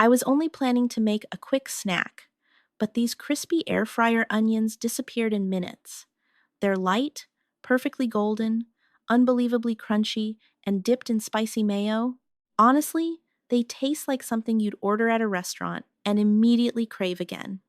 I was only planning to make a quick snack, but these crispy air fryer onions disappeared in minutes. They're light, perfectly golden, unbelievably crunchy, and dipped in spicy mayo. Honestly, they taste like something you'd order at a restaurant and immediately crave again.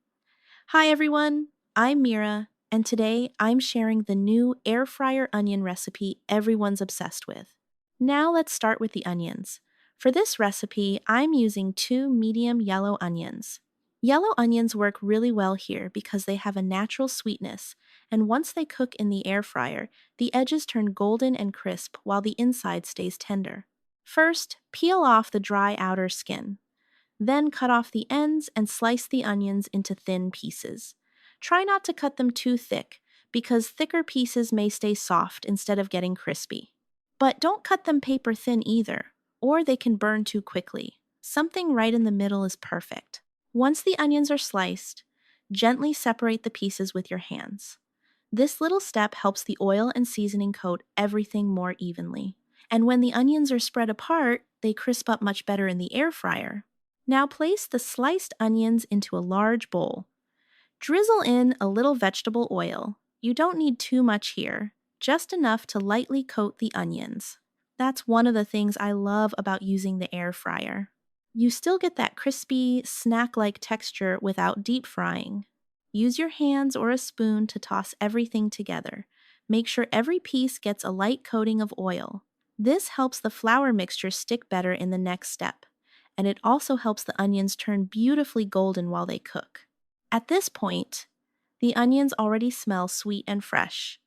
Hi everyone, I'm Mira, and today I'm sharing the new air fryer onion recipe everyone's obsessed with. Now let's start with the onions. For this recipe, I'm using 2 medium yellow onions. Yellow onions work really well here because they have a natural sweetness, and once they cook in the air fryer, the edges turn golden and crisp while the inside stays tender. First, peel off the dry outer skin. Then cut off the ends and slice the onions into thin pieces. Try not to cut them too thick, because thicker pieces may stay soft instead of getting crispy. But don't cut them paper thin either, or they can burn too quickly. Something right in the middle is perfect. Once the onions are sliced, gently separate the pieces with your hands. This little step helps the oil and seasoning coat everything more evenly. And when the onions are spread apart, they crisp up much better in the air fryer. Now place the sliced onions into a large bowl. Drizzle in a little vegetable oil. You don't need too much here, just enough to lightly coat the onions. That's one of the things I love about using the air fryer. You still get that crispy, snack-like texture without deep frying. Use your hands or a spoon to toss everything together. Make sure every piece gets a light coating of oil. This helps the flour mixture stick better in the next step, and it also helps the onions turn beautifully golden while they cook. At this point, the onions already smell sweet and fresh,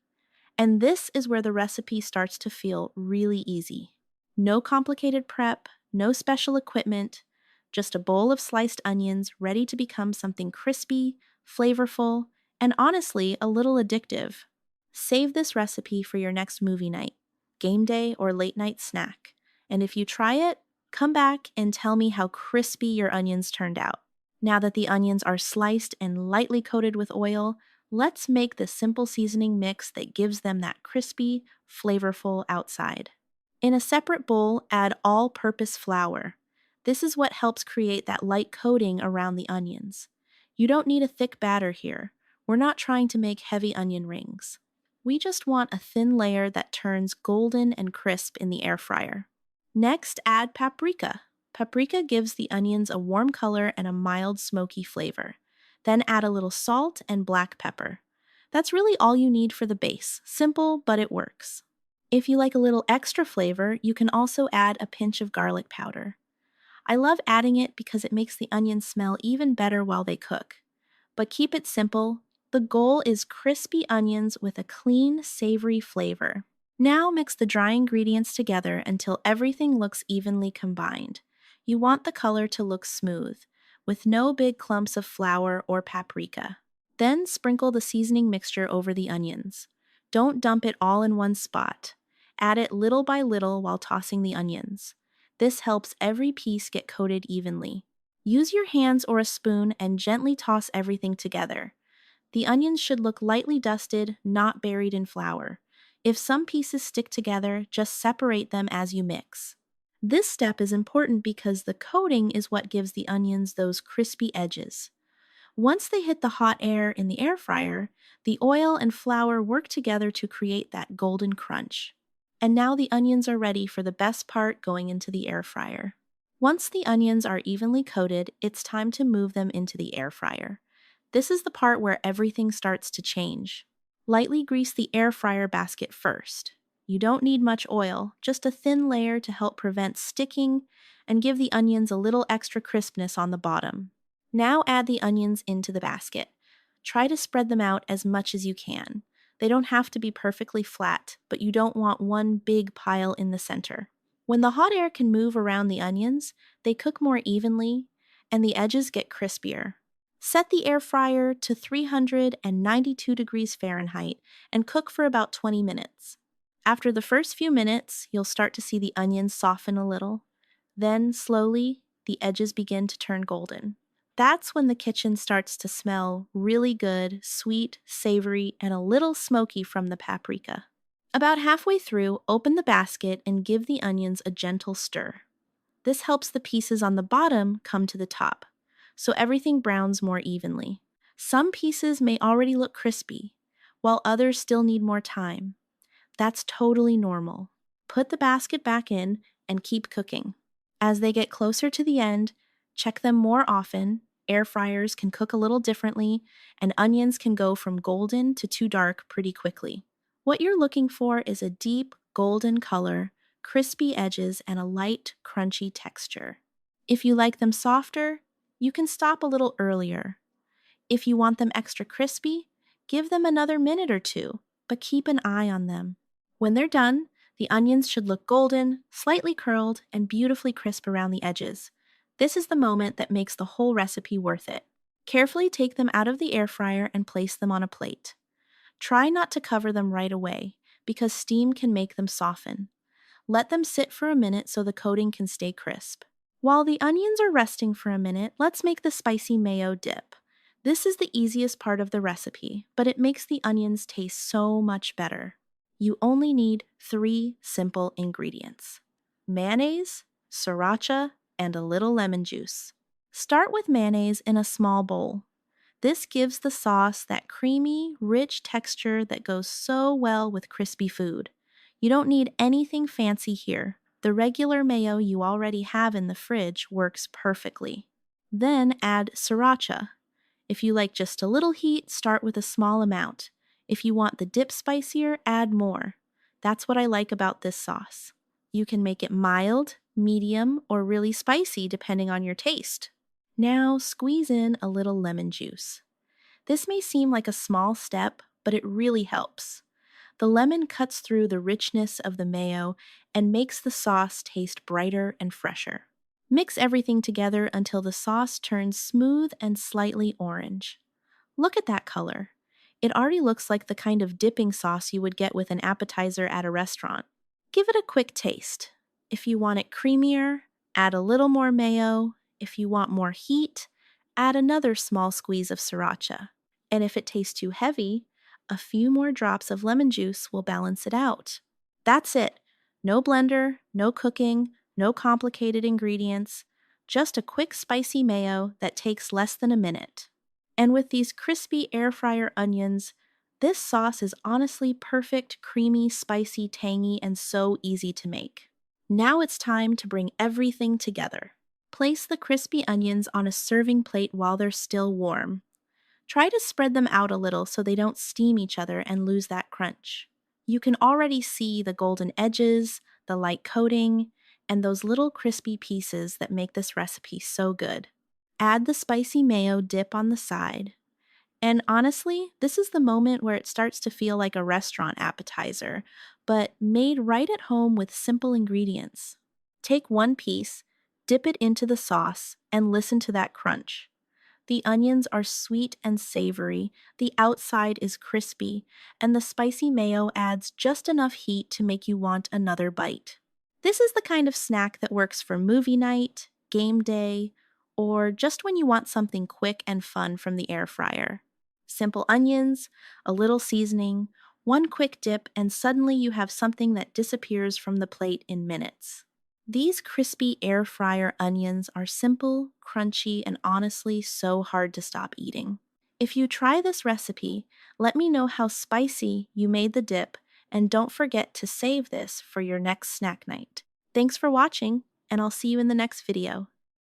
and this is where the recipe starts to feel really easy. No complicated prep, no special equipment, just a bowl of sliced onions ready to become something crispy, flavorful, and honestly a little addictive. Save this recipe for your next movie night, game day, or late night snack, and if you try it, come back and tell me how crispy your onions turned out. Now that the onions are sliced and lightly coated with oil, let's make the simple seasoning mix that gives them that crispy, flavorful outside. In a separate bowl, add all-purpose flour. This is what helps create that light coating around the onions. You don't need a thick batter here. We're not trying to make heavy onion rings. We just want a thin layer that turns golden and crisp in the air fryer. Next, add paprika. Paprika gives the onions a warm color and a mild smoky flavor. Then add a little salt and black pepper. That's really all you need for the base. Simple, but it works. If you like a little extra flavor, you can also add a pinch of garlic powder. I love adding it because it makes the onions smell even better while they cook. But keep it simple. The goal is crispy onions with a clean, savory flavor. Now mix the dry ingredients together until everything looks evenly combined. You want the color to look smooth, with no big clumps of flour or paprika. Then sprinkle the seasoning mixture over the onions. Don't dump it all in one spot. Add it little by little while tossing the onions. This helps every piece get coated evenly. Use your hands or a spoon and gently toss everything together. The onions should look lightly dusted, not buried in flour. If some pieces stick together, just separate them as you mix. This step is important because the coating is what gives the onions those crispy edges. Once they hit the hot air in the air fryer, the oil and flour work together to create that golden crunch. And now the onions are ready for the best part going into the air fryer. Once the onions are evenly coated, it's time to move them into the air fryer. This is the part where everything starts to change. Lightly grease the air fryer basket first. You don't need much oil, just a thin layer to help prevent sticking and give the onions a little extra crispness on the bottom. Now add the onions into the basket. Try to spread them out as much as you can. They don't have to be perfectly flat, but you don't want one big pile in the center. When the hot air can move around the onions, they cook more evenly and the edges get crispier. Set the air fryer to 392 degrees Fahrenheit and cook for about 20 minutes. After the first few minutes, you'll start to see the onions soften a little. Then, slowly, the edges begin to turn golden. That's when the kitchen starts to smell really good, sweet, savory, and a little smoky from the paprika. About halfway through, open the basket and give the onions a gentle stir. This helps the pieces on the bottom come to the top, so everything browns more evenly. Some pieces may already look crispy, while others still need more time. That's totally normal. Put the basket back in and keep cooking. As they get closer to the end, check them more often. Air fryers can cook a little differently, and onions can go from golden to too dark pretty quickly. What you're looking for is a deep golden color, crispy edges, and a light, crunchy texture. If you like them softer, you can stop a little earlier. If you want them extra crispy, give them another minute or two, but keep an eye on them. When they're done, the onions should look golden, slightly curled, and beautifully crisp around the edges. This is the moment that makes the whole recipe worth it. Carefully take them out of the air fryer and place them on a plate. Try not to cover them right away, because steam can make them soften. Let them sit for a minute so the coating can stay crisp. While the onions are resting for a minute, let's make the spicy mayo dip. This is the easiest part of the recipe, but it makes the onions taste so much better. You only need 3 simple ingredients: mayonnaise, sriracha, and a little lemon juice. Start with mayonnaise in a small bowl. This gives the sauce that creamy, rich texture that goes so well with crispy food. You don't need anything fancy here. The regular mayo you already have in the fridge works perfectly. Then add sriracha. If you like just a little heat, start with a small amount. If you want the dip spicier, add more. That's what I like about this sauce. You can make it mild, medium, or really spicy depending on your taste. Now squeeze in a little lemon juice. This may seem like a small step, but it really helps. The lemon cuts through the richness of the mayo and makes the sauce taste brighter and fresher. Mix everything together until the sauce turns smooth and slightly orange. Look at that color. It already looks like the kind of dipping sauce you would get with an appetizer at a restaurant. Give it a quick taste. If you want it creamier, add a little more mayo. If you want more heat, add another small squeeze of sriracha. And if it tastes too heavy, a few more drops of lemon juice will balance it out. That's it. No blender, no cooking, no complicated ingredients, just a quick spicy mayo that takes less than a minute. And with these crispy air fryer onions, this sauce is honestly perfect, creamy, spicy, tangy, and so easy to make. Now it's time to bring everything together. Place the crispy onions on a serving plate while they're still warm. Try to spread them out a little so they don't steam each other and lose that crunch. You can already see the golden edges, the light coating, and those little crispy pieces that make this recipe so good. Add the spicy mayo dip on the side. And honestly, this is the moment where it starts to feel like a restaurant appetizer, but made right at home with simple ingredients. Take one piece, dip it into the sauce, and listen to that crunch. The onions are sweet and savory, the outside is crispy, and the spicy mayo adds just enough heat to make you want another bite. This is the kind of snack that works for movie night, game day, or just when you want something quick and fun from the air fryer. Simple onions, a little seasoning, one quick dip, and suddenly you have something that disappears from the plate in minutes. These crispy air fryer onions are simple, crunchy, and honestly so hard to stop eating. If you try this recipe, let me know how spicy you made the dip, and don't forget to save this for your next snack night. Thanks for watching, and I'll see you in the next video.